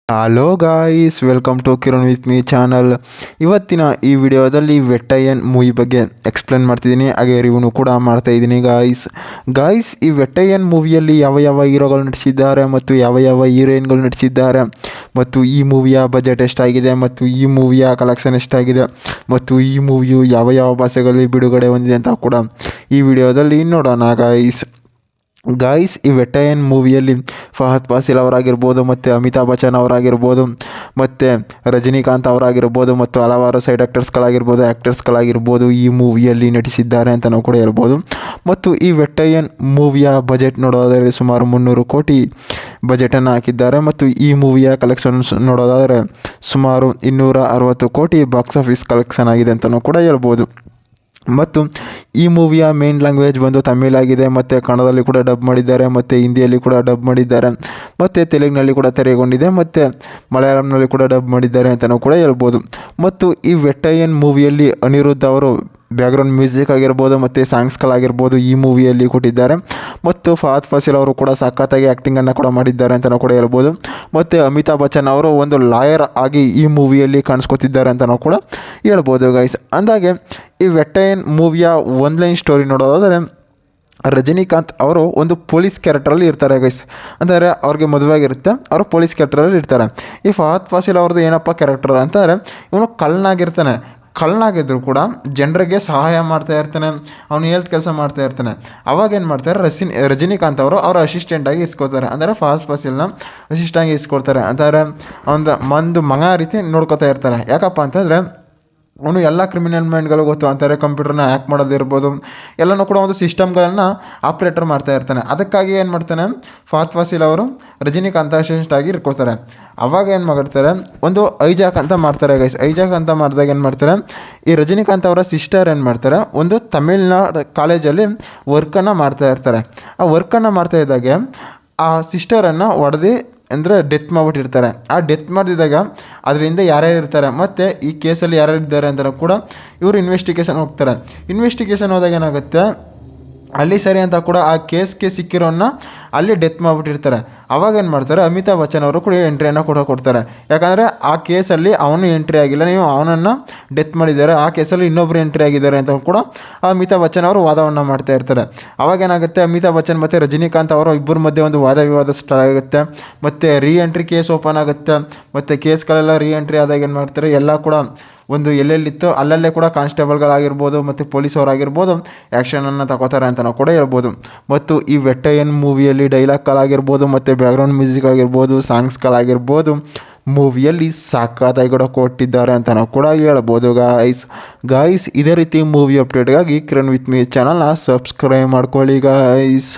Hello guys, welcome to Kiran with me channel. ಇವತ್ತಿನ ಈ ವಿಡಿಯೋದಲ್ಲಿ ವೆಟ್ಟಯ್ಯನ್ ಮೂವಿ ಬಗ್ಗೆ ಎಕ್ಸ್ಪ್ಲೇನ್ ಮಾಡ್ತಿದ್ದೀನಿ, ಹಾಗೆ ರಿವ್ಯೂ ಕೂಡ ಮಾಡ್ತಾಯಿದ್ದೀನಿ. ಗಾಯ್ಸ್ ಈ ವೆಟ್ಟಯ್ಯನ್ ಮೂವಿಯಲ್ಲಿ ಯಾವ ಯಾವ ಹೀರೋಗಳು ನಟಿಸಿದ್ದಾರೆ ಮತ್ತು ಯಾವ ಯಾವ ಹೀರೋಯಿನ್ಗಳು ನಟಿಸಿದ್ದಾರೆ ಮತ್ತು ಈ ಮೂವಿಯ ಬಜೆಟ್ ಎಷ್ಟಾಗಿದೆ ಮತ್ತು ಈ ಮೂವಿಯ ಕಲೆಕ್ಷನ್ ಎಷ್ಟಾಗಿದೆ ಮತ್ತು ಈ ಮೂವಿಯು ಯಾವ ಯಾವ ಭಾಷೆಗಳಲ್ಲಿ ಬಿಡುಗಡೆ ಹೊಂದಿದೆ ಅಂತ ಕೂಡ ಈ ವಿಡಿಯೋದಲ್ಲಿ ನೋಡೋಣ. ಗಾಯ್ಸ್ ಈ ವೆಟ್ಟಯ್ಯನ್ ಮೂವಿಯಲ್ಲಿ ಫಹದ್ ಫಾಸಿಲ್ ಅವರಾಗಿರ್ಬೋದು ಮತ್ತು ಅಮಿತಾಬ್ ಬಚ್ಚನ್ ಅವರಾಗಿರ್ಬೋದು ಮತ್ತು ರಜನಿಕಾಂತ್ ಅವರಾಗಿರ್ಬೋದು ಮತ್ತು ಹಲವಾರು ಸೈಡ್ ಆ್ಯಕ್ಟರ್ಸ್ಗಳಾಗಿರ್ಬೋದು ಈ ಮೂವಿಯಲ್ಲಿ ನಟಿಸಿದ್ದಾರೆ ಅಂತ ನಾವು ಕೂಡ ಹೇಳ್ಬೋದು. ಮತ್ತು ಈ ವೆಟ್ಟಯ್ಯನ್ ಮೂವಿಯ ಬಜೆಟ್ ನೋಡೋದಾದರೆ ಸುಮಾರು 300 ಕೋಟಿ ಬಜೆಟನ್ನು ಹಾಕಿದ್ದಾರೆ ಮತ್ತು ಈ ಮೂವಿಯ ಕಲೆಕ್ಷನ್ಸ್ ನೋಡೋದಾದರೆ ಸುಮಾರು 260 ಕೋಟಿ ಬಾಕ್ಸ್ ಆಫೀಸ್ ಕಲೆಕ್ಷನ್ ಆಗಿದೆ ಅಂತಲೂ ಕೂಡ ಹೇಳ್ಬೋದು. ಮತ್ತು ಈ ಮೂವಿಯ ಮೇನ್ ಲ್ಯಾಂಗ್ವೇಜ್ ಬಂದು ತಮಿಳ್ ಆಗಿದೆ ಮತ್ತು ಕನ್ನಡದಲ್ಲಿ ಕೂಡ ಡಬ್ ಮಾಡಿದ್ದಾರೆ ಮತ್ತು ಹಿಂದಿಯಲ್ಲಿ ಕೂಡ ಡಬ್ ಮಾಡಿದ್ದಾರೆ ಮತ್ತು ತೆಲುಗಿನಲ್ಲಿ ಕೂಡ ತೆರೆಗೊಂಡಿದೆ ಮತ್ತು ಮಲಯಾಳಂನಲ್ಲಿ ಕೂಡ ಡಬ್ ಮಾಡಿದ್ದಾರೆ ಅಂತಲೂ ಕೂಡ ಹೇಳ್ಬೋದು. ಮತ್ತು ಈ ವೆಟ್ಟಯ್ಯನ್ ಮೂವಿಯಲ್ಲಿ ಅನಿರುದ್ಧ್ ಅವರು ಬ್ಯಾಕ್ಗ್ರೌಂಡ್ ಮ್ಯೂಸಿಕ್ ಆಗಿರ್ಬೋದು ಮತ್ತು ಸಾಂಗ್ಸ್ಗಳಾಗಿರ್ಬೋದು ಈ ಮೂವಿಯಲ್ಲಿ ಕೊಟ್ಟಿದ್ದಾರೆ. ಮತ್ತು ಫಹದ್ ಫಾಸಿಲ್ ಅವರು ಕೂಡ ಸಖತ್ತಾಗಿ ಆ್ಯಕ್ಟಿಂಗನ್ನು ಕೂಡ ಮಾಡಿದ್ದಾರೆ ಅಂತಲೂ ಕೂಡ ಹೇಳ್ಬೋದು. ಮತ್ತು ಅಮಿತಾಬ್ ಬಚ್ಚನ್ ಅವರು ಒಂದು ಲಾಯರ್ ಆಗಿ ಈ ಮೂವಿಯಲ್ಲಿ ಕಾಣಿಸ್ಕೊತಿದ್ದಾರೆ ಅಂತಲೂ ಕೂಡ ಹೇಳ್ಬೋದು. ಅಂದಾಗೆ ಈ ವೆಟ್ಟಯ್ಯನ್ ಮೂವಿಯ ಒಂದು ಲೈನ್ ಸ್ಟೋರಿ ನೋಡೋದಾದರೆ ರಜನಿಕಾಂತ್ ಅವರು ಒಂದು ಪೊಲೀಸ್ ಕ್ಯಾರೆಕ್ಟ್ರಲ್ಲಿ ಇರ್ತಾರೆ ಅಂದರೆ ಅವ್ರಿಗೆ ಮದುವೆ ಆಗಿರುತ್ತೆ, ಅವರು ಪೊಲೀಸ್ ಕ್ಯಾರೆಕ್ಟ್ರಲ್ಲಿ ಇರ್ತಾರೆ. ಈ ಫಹದ್ ಫಾಸಿಲ್ ಅವ್ರದ್ದು ಏನಪ್ಪ ಕ್ಯಾರೆಕ್ಟರ್ ಅಂತಂದರೆ ಇವನು ಕಳ್ಳನಾಗಿದ್ದರೂ ಕೂಡ ಜನರಿಗೆ ಸಹಾಯ ಮಾಡ್ತಾ ಇರ್ತಾನೆ, ಅವನು ಹೇಳ್ದ ಕೆಲಸ ಮಾಡ್ತಾ ಇರ್ತಾನೆ. ಅವಾಗ ಏನು ಮಾಡ್ತಾರೆ, ರಜನಿಕಾಂತ್ ಅವರು ಅವರ ಅಸಿಸ್ಟೆಂಟಾಗಿ ಇಸ್ಕೋತಾರೆ, ಅಂದರೆ ಫಹದ್ ಫಾಸಿಲ್ನ ಅಸಿಸ್ಟೆಂಟಾಗಿ ಇಸ್ಕೊಳ್ತಾರೆ. ಅಂದರೆ ಒಂದು ಮಗ ರೀತಿ ನೋಡ್ಕೋತಾ ಇರ್ತಾರೆ. ಯಾಕಪ್ಪ ಅಂತಂದರೆ ಅವನು ಎಲ್ಲ ಕ್ರಿಮಿನಲ್ ಮೈಂಡ್ಗಳು ಗೊತ್ತು ಅಂತಾರೆ, ಕಂಪ್ಯೂಟರ್ನ ಹ್ಯಾಕ್ ಮಾಡೋದಿರ್ಬೋದು ಎಲ್ಲನೂ ಕೂಡ ಒಂದು ಸಿಸ್ಟಮ್ಗಳನ್ನು ಆಪ್ರೇಟರ್ ಮಾಡ್ತಾ ಇರ್ತಾನೆ. ಅದಕ್ಕಾಗಿ ಏನು ಮಾಡ್ತಾನೆ, ಫಹದ್ ಫಾಸಿಲ್ ಅವರು ರಜನಿಕಾಂತ್ ಅಸಿಸ್ಟೆಂಟಾಗಿ ಇರ್ಕೋತಾರೆ. ಅವಾಗ ಏನು ಮಾಡಿರ್ತಾರೆ, ಒಂದು ಐಜಾಕ್ ಅಂತ ಮಾಡ್ತಾರೆ. ಐಜಾಕ್ ಅಂತ ಮಾಡಿದಾಗ ಏನು ಮಾಡ್ತಾರೆ, ಈ ರಜನಿಕಾಂತ್ ಅವರ ಸಿಸ್ಟರ್ ಏನು ಮಾಡ್ತಾರೆ, ಒಂದು ತಮಿಳ್ನಾಡು ಕಾಲೇಜಲ್ಲಿ ವರ್ಕನ್ನು ಮಾಡ್ತಾ ಇರ್ತಾರೆ. ಆ ವರ್ಕನ್ನು ಮಾಡ್ತಾ ಇದ್ದಾಗೆ ಆ ಸಿಸ್ಟರನ್ನು ಹೊಡೆದು ಅಂದರೆ ಡೆತ್ ಮಾಡಿಬಿಟ್ಟಿರ್ತಾರೆ. ಆ ಡೆತ್ ಮಾಡಿದಾಗ ಅದರಿಂದ ಯಾರ್ಯಾರು ಇರ್ತಾರೆ ಮತ್ತು ಈ ಕೇಸಲ್ಲಿ ಯಾರ್ಯಾರು ಇದ್ದಾರೆ ಅಂತ ಕೂಡ ಇವರು ಇನ್ವೆಸ್ಟಿಗೇಷನ್ ಹೋಗ್ತಾರೆ. ಇನ್ವೆಸ್ಟಿಗೇಷನ್ ಹೋದಾಗ ಏನಾಗುತ್ತೆ, ಅಲ್ಲಿ ಸರಿ ಅಂತ ಕೂಡ ಆ ಕೇಸ್ಗೆ ಸಿಕ್ಕಿರೋನ್ನ ಅಲ್ಲಿ ಡೆತ್ ಮಾಡಿಬಿಟ್ಟಿರ್ತಾರೆ. ಅವಾಗ ಏನು ಮಾಡ್ತಾರೆ, ಅಮಿತಾಬ್ ಬಚ್ಚನ್ ಅವರು ಕೂಡ ಎಂಟ್ರಿಯನ್ನು ಕೊಡ್ತಾರೆ. ಯಾಕಂದರೆ ಆ ಕೇಸಲ್ಲಿ ಅವನು ಎಂಟ್ರಿ ಆಗಿಲ್ಲ, ನೀವು ಅವನನ್ನು ಡೆತ್ ಮಾಡಿದ್ದಾರೆ, ಆ ಕೇಸಲ್ಲಿ ಇನ್ನೊಬ್ಬರು ಎಂಟ್ರಿ ಆಗಿದ್ದಾರೆ ಅಂತ ಕೂಡ ಅಮಿತಾಬ್ ಬಚ್ಚನ್ ಅವರು ವಾದವನ್ನು ಮಾಡ್ತಾ ಇರ್ತಾರೆ. ಅವಾಗ ಏನಾಗುತ್ತೆ, ಅಮಿತಾಬ್ ಬಚ್ಚನ್ ಮತ್ತು ರಜನಿಕಾಂತ್ ಅವರು ಇಬ್ಬರ ಮಧ್ಯೆ ಒಂದು ವಾದ ವಿವಾದ ಸ್ಟಾರ್ಟ್ ಆಗುತ್ತೆ. ಮತ್ತು ಎಂಟ್ರಿ ಕೇಸ್ ಓಪನ್ ಆಗುತ್ತೆ. ಮತ್ತು ಕೇಸ್ಗಳೆಲ್ಲ ಎಂಟ್ರಿ ಆದಾಗ ಏನು ಮಾಡ್ತಾರೆ, ಎಲ್ಲ ಕೂಡ ಒಂದು ಎಲ್ಲೆಲ್ಲಿತ್ತು ಅಲ್ಲಲ್ಲೇ ಕೂಡ ಕಾನ್ಸ್ಟೇಬಲ್ಗಳಾಗಿರ್ಬೋದು ಮತ್ತು ಪೊಲೀಸವರಾಗಿರ್ಬೋದು ಆ್ಯಕ್ಷನನ್ನು ತಗೋತಾರೆ ಅಂತ ನಾವು ಕೂಡ ಹೇಳ್ಬೋದು. ಮತ್ತು ಈ ವೆಟ್ಟಯ್ಯನ್ ಮೂವಿಯಲ್ಲಿ ಡೈಲಾಗ್ಗಳಾಗಿರ್ಬೋದು ಮತ್ತು ಬ್ಯಾಕ್ಗ್ರೌಂಡ್ ಮ್ಯೂಸಿಕ್ ಆಗಿರ್ಬೋದು, ಸಾಂಗ್ಸ್ಗಳಾಗಿರ್ಬೋದು ಮೂವಿಯಲ್ಲಿ ಸಾಕಾಗಿ ಕೂಡ ಕೊಟ್ಟಿದ್ದಾರೆ ಅಂತ ನಾವು ಕೂಡ ಹೇಳ್ಬೋದು. ಗಾಯ್ಸ್ ಇದೇ ರೀತಿ ಮೂವಿ ಅಪ್ಡೇಟ್ಗಾಗಿ ಕಿರಣ್ ವಿತ್ ಮೀ ಚಾನಲ್ನ ಸಬ್ಸ್ಕ್ರೈಬ್ ಮಾಡ್ಕೊಳ್ಳಿ ಗಾಯ್ಸ್.